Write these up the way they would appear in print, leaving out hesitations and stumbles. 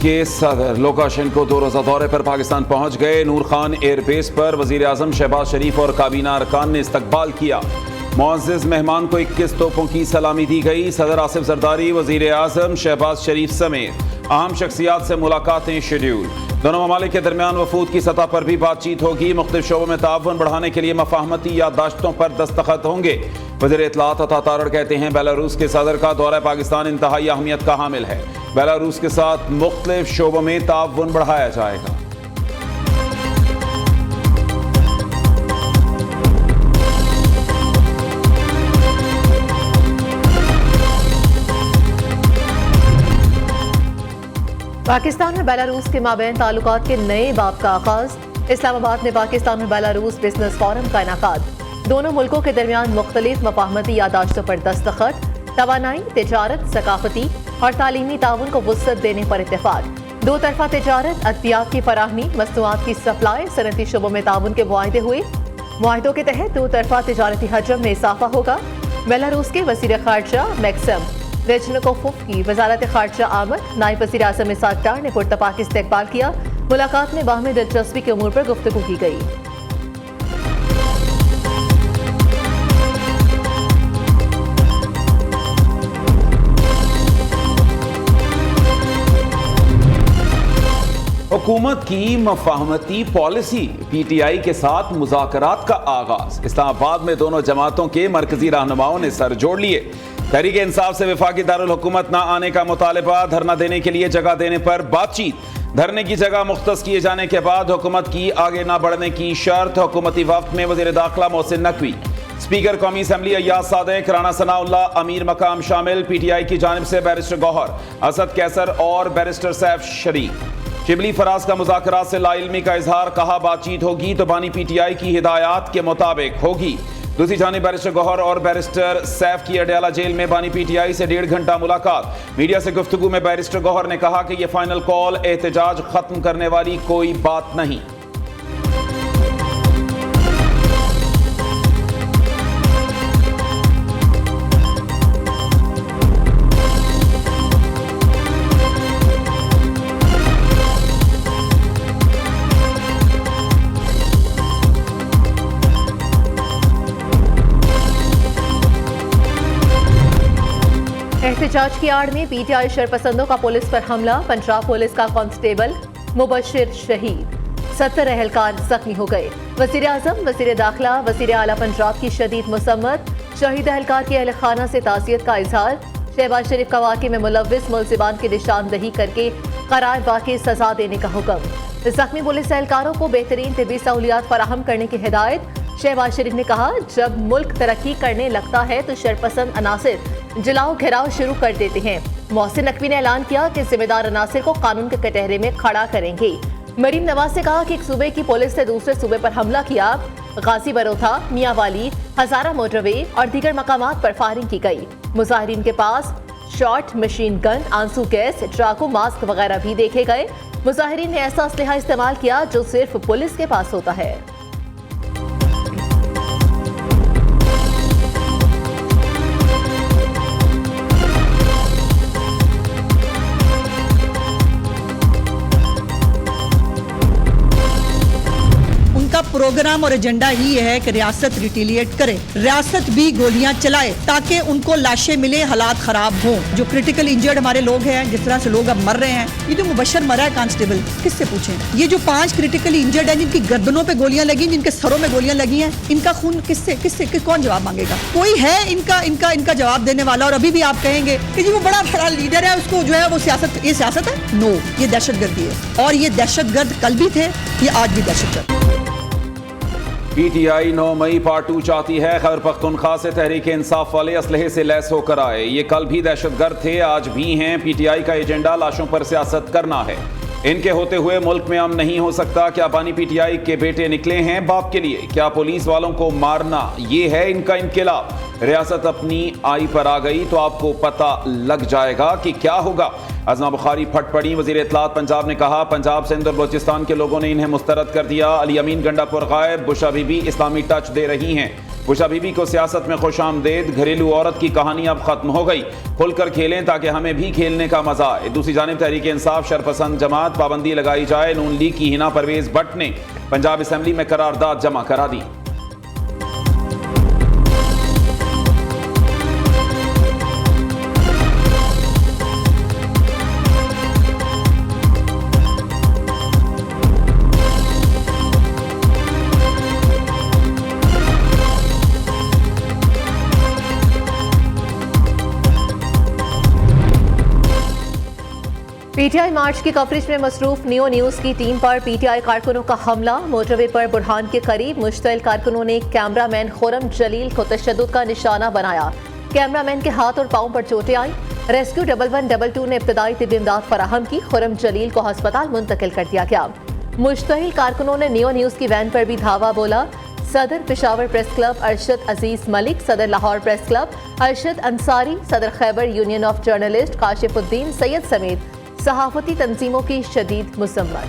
के सदर लुकाशेंको 2 रोज़ा दौरे पर पाकिस्तान पहुंच गए। नूर खान एयरबेस पर वज़ीर आज़म शहबाज शरीफ और काबीना अरकान ने इस्तकबाल किया। मुअज़्ज़ज़ मेहमान को 21 तोपों की सलामी दी गई। सदर आसिफ जरदारी, वज़ीर आज़म शहबाज शरीफ समेत अहम शख्सियात से मुलाकातें शेड्यूल। दोनों ममालिक के दरमियान वफूद की सतह पर भी बातचीत होगी। मुख्तलिफ शोबों में ताउन बढ़ाने के लिए मफाहमती याददाश्तों पर दस्तखत होंगे। वज़ीर इत्तलात अता तारड़ कहते हैं बेलारूस के सदर का दौरा पाकिस्तान इंतहाई अहमियत का हामिल है। बेलारूस के साथ मुख्तलिफ शोबों में ताउन बढ़ाया जाएगा। पाकिस्तान और बेलारूस के माबैन ताल्लुकात के नए बाब का आगाज। इस्लामाबाद में पाकिस्तान और बेलारूस बिजनेस फोरम का इनाकाद। दोनों मुल्कों के दरमियान मुख्तलिफ मफाहमती याददाश्तों पर दस्तखत। तवानाई, तिजारत, सकाफती और तालीमी ताउन को वुसअत देने पर इत्तेफाक। दो तरफा तिजारत, अद्वियात की फराहमी, मसनूआत की सप्लाई, सनती शोबों में ताउन के मुआहदे हुए। मुआहदों के तहत दो तरफा तिजारती हजम में इजाफा होगा। बेलारूस के वज़ीर खारजा मैक्सम रेजनिकोव की वजारत खारजा आमद। नायब वज़ीर आज़म इसाक डार ने पुरतपाक इस्तकबाल किया। मुलाकात में बाहमी दिलचस्पी के उमूर पर गुफ्तगू की गई। हुकूमत की मफाहमती पॉलिसी, PTI के साथ मुज़ाकरात का आगाज। इस्लामाबाद में दोनों जमातों के मरकजी रहनुमाओं ने सर जोड़ लिए। तहरीक इंसाफ से वफाकी दारुल हुकूमत न आने का मुतालबा, धरना देने के लिए जगह देने पर बातचीत। धरने की जगह मुख्तस किए जाने के बाद हुकूमत की आगे न बढ़ने की शर्त। हुकूमती वफ्द में वज़ीर दाखिला मोहसिन नकवी, स्पीकर कौमी असम्बली अय्याज सादिक, राना सनाउल्लाह, अमीर मकाम शामिल। PTI की जानिब से बैरिस्टर गौहर, असद कैसर और बैरिस्टर सैफ शरीफ। शिबली फराज का मुज़ाकरात से लाइल्मी का इजहार, कहा बातचीत होगी तो बानी PTI की हिदायत के मुताबिक होगी। दूसरी जानिब बैरिस्टर गौहर और बैरिस्टर सैफ की अडयाला जेल में बानी PTI से 1.5 घंटा मुलाकात। मीडिया से गुफ्तगू में बैरिस्टर गौहर ने कहा कि यह फाइनल कॉल एहतजाज खत्म करने वाली कोई बात नहीं। एहतजाज की आड़ में PTI शरपसंदों का पुलिस पर हमला। पंजाब पुलिस का कांस्टेबल मुबशिर शहीद, 70 एहलकार जख्मी हो गए। वज़ीर आज़म, वज़ीर दाखिला, वज़ीर आला पंजाब की शदीद मुसम्मत। शहीद एहलकार की अहल खाना से ताज़ियत का इजहार। शहबाज शरीफ का वाक़े में मुलव्विस मुल्ज़िमान की निशानदही करके करार वाक़े सजा देने का हुक्म। जख्मी पुलिस एहलकारों को बेहतरीन तिब्बी सहूलियात फराहम करने की हिदायत। शहबाज शरीफ ने कहा, जब मुल्क तरक्की करने लगता है तो शरपसंद अनासिर जलाओ घेराव शुरू कर देते हैं। मोहसिन नकवी ने ऐलान किया कि जिम्मेदार अनासिर को कानून के कटहरे में खड़ा करेंगे। मरीम नवाज ने कहा कि एक सूबे की पुलिस ने दूसरे सूबे पर हमला किया। गाजी बरोथा, मियांवाली, हजारा मोटरवे और दीगर मकामात पर फायरिंग की गई। मुजाहिरीन के पास शॉट, मशीन गन, आंसू गैस, चाकू, मास्क वगैरह भी देखे गए। मुजाहिरीन ने ऐसा असलहा इस्तेमाल किया जो सिर्फ पुलिस के पास होता है। प्रोग्राम और एजेंडा ही है कि रियासत रिटेलिएट करे, रियासत भी गोलियां चलाए ताकि उनको लाशें मिले, हालात खराब हों। जो क्रिटिकल इंजर्ड हमारे लोग हैं, जिस तरह से लोग अब मर रहे हैं, ये जो मुबशर मरा है कांस्टेबल, किससे पूछें? ये जो 5 क्रिटिकली इंजर्ड हैं, जिनकी गर्दनों पे गोलियां लगी, जिनके सरों में गोलियां लगी हैं, इनका खून किससे कौन जवाब मांगेगा? कोई है इनका जवाब देने वाला? और अभी भी आप कहेंगे कि जी वो बड़ा लीडर है, उसको जो है वो ये सियासत है? नो, ये दहशतगर्दी है। और ये दहशतगर्द कल भी थे, ये आज भी दहशतगर्द। PTI 9 मई पार्ट 2 चाहती है खैबर पख्तूनख्वा से तहरीक इंसाफ वाले असलहे से लैस होकर आए। ये कल भी दहशतगर्द थे, आज भी हैं। PTI का एजेंडा लाशों पर सियासत करना है। इनके होते हुए मुल्क में अमन नहीं हो सकता। क्या बानी PTI के बेटे निकले हैं बाप के लिए? क्या पुलिस वालों को मारना ये है इनका इनकलाब? रियासत अपनी आई पर आ गई तो आपको पता लग जाएगा कि क्या होगा। अज़मा बुखारी फट पड़ी। वज़ीर इत्तलात पंजाब ने कहा, पंजाब, सिंध और बलूचिस्तान के लोगों ने इन्हें मुस्तरद कर दिया। अली अमीन गंडापुर गायब, बुशा बीबी इस्लामी टच दे रही हैं। बुशा बीबी को सियासत में खुशामदेद, घरेलू औरत की कहानी अब खत्म हो गई, खुलकर खेलें ताकि हमें भी खेलने का मजा आए। दूसरी जानिब तहरीक इंसाफ शरपसंद जमात, पाबंदी लगाई जाए, नून लीग की हिना परवेज भट्ट ने पंजाब असेंबली में करारदाद जमा करा दी। पीटीआई मार्च की कवरेज में मसरूफ नियो न्यूज की टीम पर पीटीआई कारकुनों का हमला। मोटरवे पर बुरहान के करीब मुश्तइल कारकुनों ने कैमरामैन खुरम जलील को तशद्दुद का निशाना बनाया। कैमरामैन के हाथ और पांव पर चोटें आई। रेस्क्यू 1112 ने इब्तदाई तिब्बी इमदाद फराहम की। खुरम जलील को अस्पताल मुंतकिल कर दिया गया। मुश्तइल कारकुनों ने नियो न्यूज की वैन पर भी धावा बोला। सदर पेशावर प्रेस क्लब अरशद अजीज मलिक, सदर लाहौर प्रेस क्लब अरशद अंसारी, सदर Khyber union of journalist Kashifuddin Syed समेत सहाफती तंजीमों की शदीद मुसम्मत।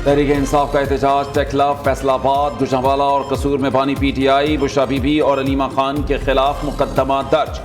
तहरीक इंसाफ का एहतजाज टेकला, फैसलाबाद, गुजरांवाला और कसूर में बानी पीटीआई। बुशरा बीबी और अलीमा खान के खिलाफ मुकदमा दर्ज।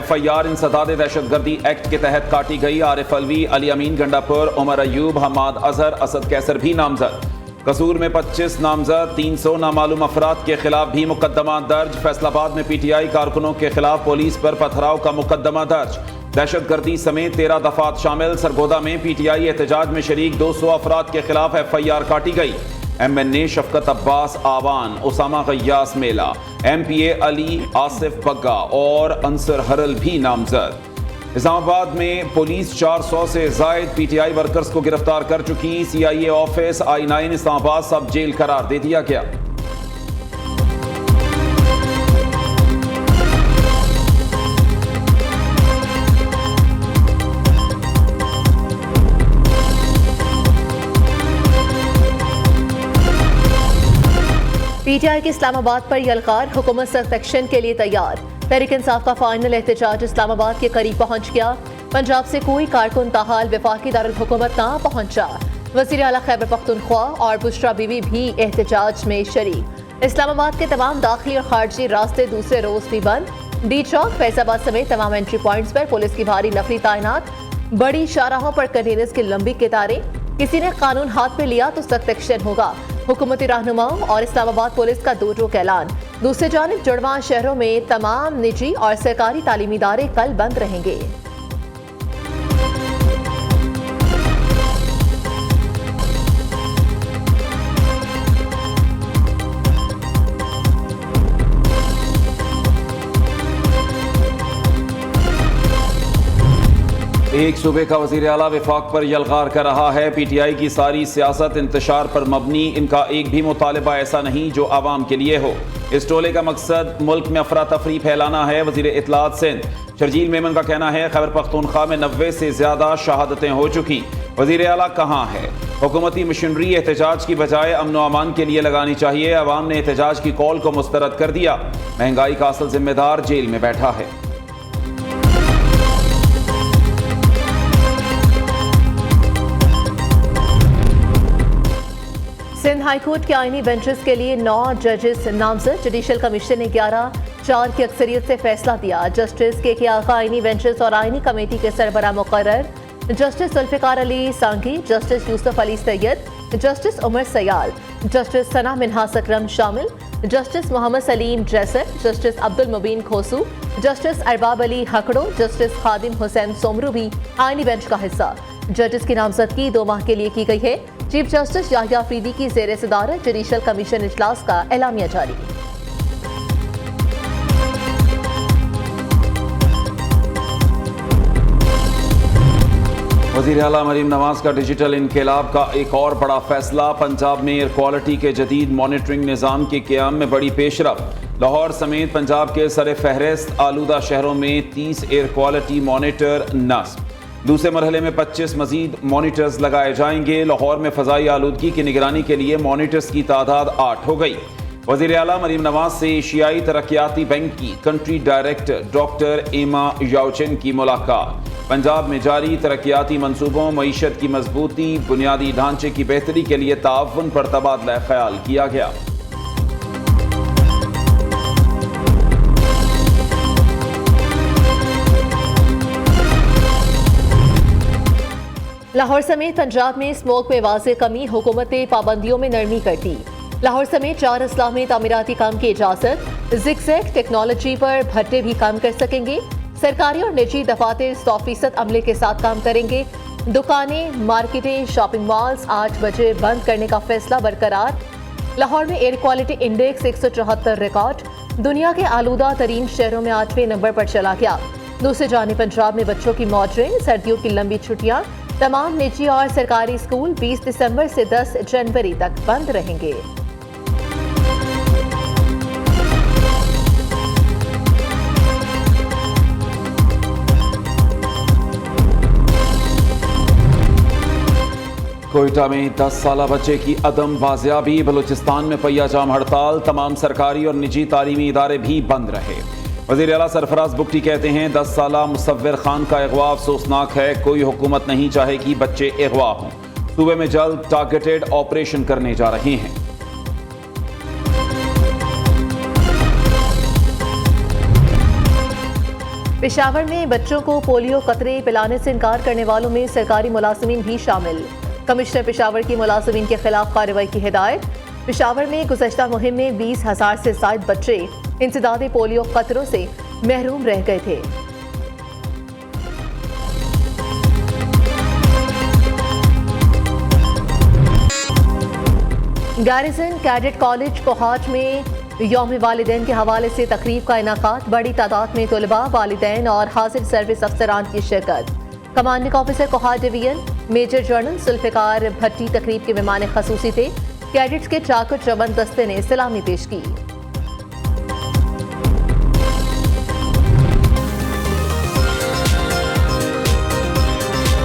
FIR इंसदाद दहशतगर्दी एक्ट के तहत काटी गई। आरिफ अलवी, अली अमीन गंडापुर, उमर अयूब, हमाद अजहर, असद कैसर भी नामजद। कसूर में 25 नामजद, 300 नामालूम अफराद के खिलाफ भी मुकदमा दर्ज। फैसलाबाद में पीटीआई कारकुनों के खिलाफ पुलिस पर पथराव का मुकदमा दर्ज। दहशतगर्दी समेत 13 दफात शामिल। सरगोदा में पीटीआई एहतजाज में शरीक 200 अफराद के खिलाफ FIR काटी गई। MNA शफकत अब्बास आवान, उसामा गयास मेला, MPA अली आसिफ बग्गा और अंसर हरल भी नामजद। इस्लामाबाद में पुलिस 400 से जायद पीटीआई वर्कर्स को गिरफ्तार कर चुकी। CIA ऑफिस I9 इस्लामाबाद सब जेल करार दे दिया गया। पीटीआई के इस्लामाबाद पर यलगार, हुकूमत सख्त एक्शन के लिए तैयार। तहरीक इंसाफ का फाइनल एहतजाज इस्लामाबाद के करीब पहुंच गया। पंजाब से कोई कारकुन ताहाल वफाकी दारुल हुकूमत ना पहुंचा। वज़ीर आला खैबर पख्तूनख्वा और बुशरा बीबी भी एहतजाज में शरीक। इस्लामाबाद के तमाम दाखिली और खारजी रास्ते दूसरे रोज भी बंद। डी चौक, फैजाबाद समेत तमाम एंट्री पॉइंट्स पर पुलिस की भारी नफरी तैनात। बड़ी शाहराहों पर कंटेनर्स की लंबी कतारें। किसी ने कानून हाथ में लिया तो सख्त एक्शन होगा। हुकूमती रहनुमाओं और इस्लामाबाद पुलिस का दो टोक ऐलान। दूसरी जानिब जुड़वां शहरों में तमाम निजी और सरकारी तालीमी इदारे कल बंद रहेंगे। एक सूबे का वज़ीर आला वफाक पर यलगार कर रहा है। पीटीआई की सारी सियासत इंतशार पर मबनी। इनका एक भी मुतालबा ऐसा नहीं जो आवाम के लिए हो। इस टोले का मकसद मुल्क में अफरा तफरी फैलाना है। वज़ीर इत्तलात सिंध शर्जील मेमन का कहना है खैबर पख्तूनख्वा में 90 से ज्यादा शहादतें हो चुकी। वज़ीर आला कहाँ है? हुकूमती मशीनरी एहतजाज की बजाय अमन व अमान के लिए लगानी चाहिए। अवाम ने एहतजाज की कॉल को मुस्तरद कर दिया। महंगाई का असल जिम्मेदार जेल में बैठा है। सिंध हाईकोर्ट के आईनी बेंचेस के लिए 9 जजेस नामजद। जुडिशल कमीशन ने 11-4 की अक्सरियत से फैसला दिया। जस्टिस के आगा आईनी बेंचेस और आईनी कमेटी के सरबराह मुकर्रर। Justice Zulfiqar Ali Sangi, Justice Yousuf Ali Syed, Justice Umar Sial, Justice Sana Minhas Akram शामिल, Justice Mohammad Saleem Jaiser, Justice Abdul Mubeen Khoso, Justice Arbab Ali Hakro, Justice Khadim Hussain Soomro भी आईनी बेंच का हिस्सा। जजेस की नामजदगी 2 माह के लिए की गई है। चीफ जस्टिस याहिया अफरीदी की ज़ेर सदारत जुडिशल कमीशन इजलास का एलामिया जारी। वज़ीर आला मरीम नवाज का डिजिटल इनकलाब का एक और बड़ा फैसला। पंजाब में एयर क्वालिटी के जदीद मॉनिटरिंग निज़ाम के क़याम में बड़ी पेशरफ। लाहौर समेत पंजाब के सर फहरिस्त आलूदा शहरों में 30 एयर क्वालिटी मॉनिटर नस्ब। दूसरे मरहले में 25 मजीद मॉनिटर्स लगाए जाएंगे। लाहौर में फ़ज़ाई आलूदगी की निगरानी के लिए मॉनिटर्स की तादाद 8 हो गई। वज़ीर आला मरीम नवाज से एशियाई तरक्याती बैंक की कंट्री डायरेक्टर डॉक्टर एमा याओचेन की मुलाकात। पंजाब में जारी तरक्याती मंसूबों, मईशत की मजबूती, बुनियादी ढांचे की बेहतरी के लिए ताउन पर तबादला ख्याल किया गया। लाहौर समेत पंजाब में स्मोक में वाज़ेह कमी, हुकूमत ने पाबंदियों में नरमी कर दी। लाहौर समेत 4 अजला में तामीराती काम की इजाजत, ज़िगज़ैग टेक्नोलॉजी पर भट्टे भी काम कर सकेंगे। सरकारी और निजी दफातर 100% अमले के साथ काम करेंगे। दुकानें, मार्केटें, शॉपिंग मॉल्स 8 बजे बंद करने का फैसला बरकरार। लाहौर में एयर क्वालिटी इंडेक्स 174 रिकॉर्ड, दुनिया के आलूदा तरीन शहरों में 8वें नंबर पर चला गया। दूसरी जानिब पंजाब में बच्चों की मॉडरें, सर्दियों की लंबी छुट्टियां, तमाम निजी और सरकारी स्कूल 20 दिसंबर से 10 जनवरी तक बंद रहेंगे। कोयटा में 10 साला बच्चे की अदम बाजियाबी, बलूचिस्तान में पहिया जाम हड़ताल, तमाम सरकारी और निजी तालीमी इदारे भी बंद रहे। वज़ीर आला सरफराज बुगटी कहते हैं 10 साला मुसव्विर खान का अगवा अफसोसनाक है, कोई हुकूमत नहीं चाहेगी बच्चे अगवा हों। सूबे में जल्द टारगेटेड ऑपरेशन करने जा रहे हैं। पेशावर में बच्चों को पोलियो कतरे पिलाने से इनकार करने वालों में सरकारी मुलाजिमीन भी शामिल। कमिश्नर पेशावर की मुलाजिमीन के खिलाफ कार्रवाई की हिदायत। पेशावर में गुज़श्ता मुहिम में 20,000 से ज़ायद बच्चे इंसदादी पोलियो कतरों से महरूम रह गए थे। गारिजन कैडेट कॉलेज कोहाट में यौम वालिदैन के हवाले से तकरीब का इनाकात, बड़ी तादाद में तलबा, वालिदैन और हाजिर सर्विस अफसरान की शिरकत। Commanding officer Kohat division major general Zulfiqar Bhatti तकरीब के मेहमान खसूसी थे। कैडेट्स के चाकर चमन दस्ते ने सलामी पेश की।